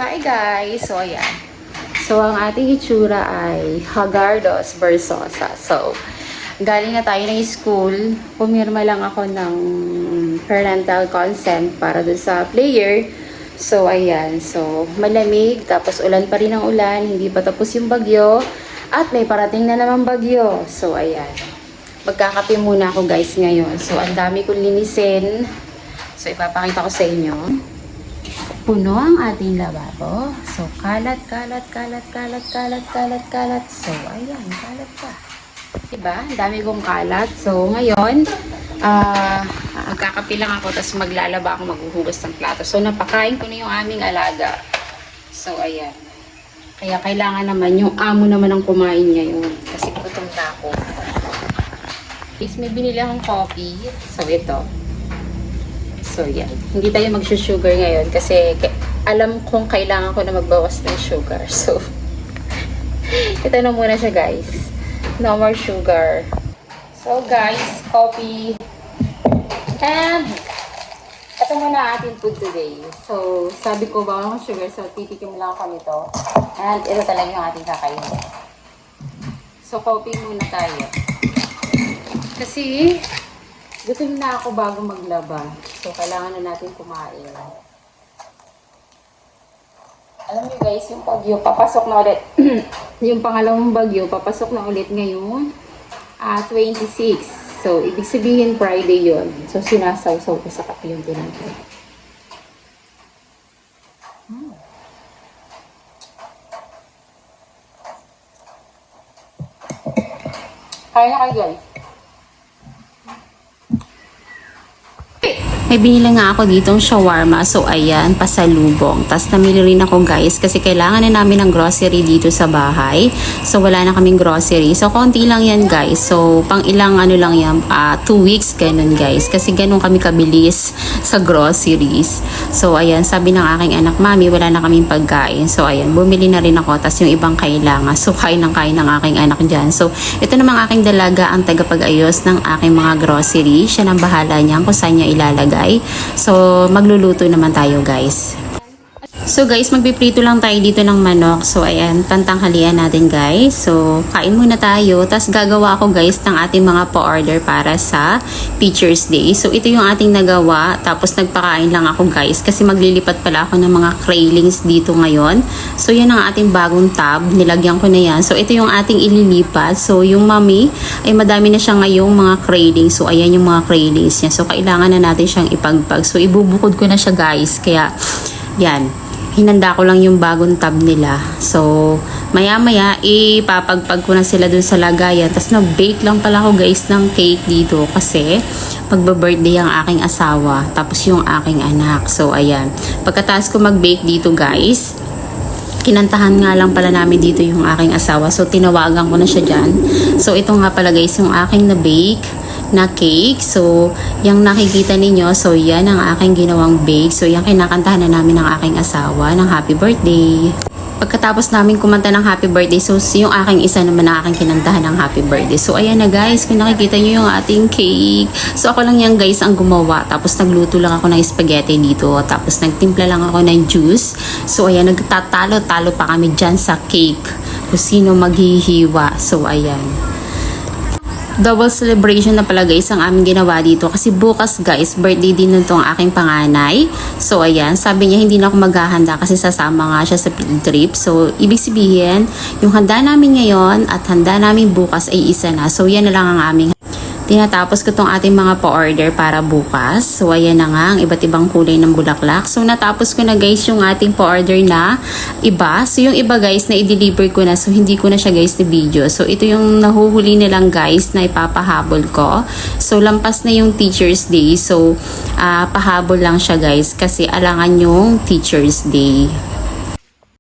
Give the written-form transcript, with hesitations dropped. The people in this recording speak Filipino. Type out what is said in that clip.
Hi guys! So ayan. So ang ating itsura ay Hagardos Versosa. So galing na tayo ng school. Pumirma lang ako ng parental consent para dun sa player. So ayan. So malamig. Tapos ulan pa rin ang ulan. Hindi pa tapos yung bagyo. At may parating na naman bagyo. So ayan. Magkakape muna ako guys ngayon. So ang dami kong linisin. So ipapakita ko sa inyo. Puno ang ating lababo. So, kalat. So, ayan, kalat pa. Diba? Ang dami kong kalat. So, ngayon, magkakape lang ako, tapos maglalaba ako, maghuhugas ng plato. So, napakain ko na yung aming alaga. So, ayan. Kaya kailangan naman, yung amo naman ang kumain ngayon. Kasi gutom na ako. Is may binili akong coffee. So, ito. So, yan. Hindi tayo mag-sugar ngayon kasi alam kong kailangan ko na magbawas ng sugar. So, ito na muna siya, guys. No more sugar. So, guys, coffee. And, ito muna ating food today. So, sabi ko, bawal akong sugar. So, titikim lang ako nito. And, ito talaga yung ating kakainin. So, coffee muna tayo. Kasi, gutom na ako bago maglaba. So, kailangan na natin kumain. Alam niyo guys, yung bagyo, papasok na ulit. Yung pangalawang bagyo, papasok na ulit ngayong 26. So, ibig sabihin Friday yon. So, sinasawsaw ko sa kape yung tinapay. Kaya na kayo guys. May binili nga ako ditong shawarma. So, ayan, pasalubong. Tapos, namili rin ako, guys, kasi kailangan na namin ng grocery dito sa bahay. So, wala na kaming grocery. So, konti lang yan, guys. So, pang ilang ano lang yan, 2 weeks, ganun, guys. Kasi ganun kami kabilis sa groceries. So, ayan, sabi ng aking anak, Mami, wala na kaming pagkain. So, ayan, bumili na rin ako. Tapos, yung ibang kailangan. So, kain ng aking anak dyan. So, ito namang aking dalaga, ang tagapag-ayos ng aking mga grocery. Siya nang bahala niyan kung saan niya ilalagay. So, magluluto naman tayo, guys. So, guys, magpiprito lang tayo dito ng manok. So, ayan, pantanghalian natin, guys. So, kain muna tayo. Tapos, gagawa ako, guys, ng ating mga pa-order para sa Teacher's Day. So, ito yung ating nagawa. Tapos, nagpakain lang ako, guys. Kasi maglilipat pala ako ng mga craylings dito ngayon. So, yan ang ating bagong tab. Nilagyan ko na yan. So, ito yung ating ililipat. So, yung mami, ay madami na siya ngayong mga craylings. So, ayan yung mga craylings niya. So, kailangan na natin siyang ipagpag. So, ibubukod ko na siya, guys. Kaya, yan. Hinanda ko lang yung bagong tab nila. So, maya-maya, ipapagpag ko na sila dun sa lagayan. Tapos, nag-bake lang pala ako, guys, ng cake dito. Kasi, magba-birthday ang aking asawa. Tapos, yung aking anak. So, ayan. Pagkatapos ko mag-bake dito, guys, kinantahan nga lang pala namin dito yung aking asawa. So, tinawagan ko na siya dyan. So, ito nga pala, guys, yung aking na-bake na cake. So, yung nakikita ninyo, so yan ang aking ginawang bake. So, yung kinakantahan na namin ng aking asawa ng happy birthday. Pagkatapos namin kumanta ng happy birthday, so yung aking isa naman na aking kinantahan ng happy birthday. So, ayan na guys, kung nakikita nyo yung ating cake. So, ako lang yan guys ang gumawa. Tapos, nagluto lang ako ng spaghetti dito. Tapos, nagtimpla lang ako ng juice. So, ayan, nagtatalo-talo pa kami dyan sa cake. Kung sino maghihiwa. So, ayan. Double celebration na pala guys ang aming ginawa dito kasi bukas guys birthday din nitong aking panganay. So ayan, sabi niya hindi na ako maghahanda kasi sasama nga siya sa field trip. So ibig sabihin yung handa namin ngayon at handa namin bukas ay isa na. So yan na lang ang aming tinatapos ko tong ating mga pa-order para bukas. So, ayan na nga, ang iba't ibang kulay ng bulaklak. So, natapos ko na guys yung ating pa-order na iba. So, yung iba guys na i-deliver ko na. So, hindi ko na siya guys na video. So, ito yung nahuhuli nilang guys na ipapahabol ko. So, lampas na yung Teacher's Day. So, pahabol lang siya guys kasi alangan yung Teacher's Day.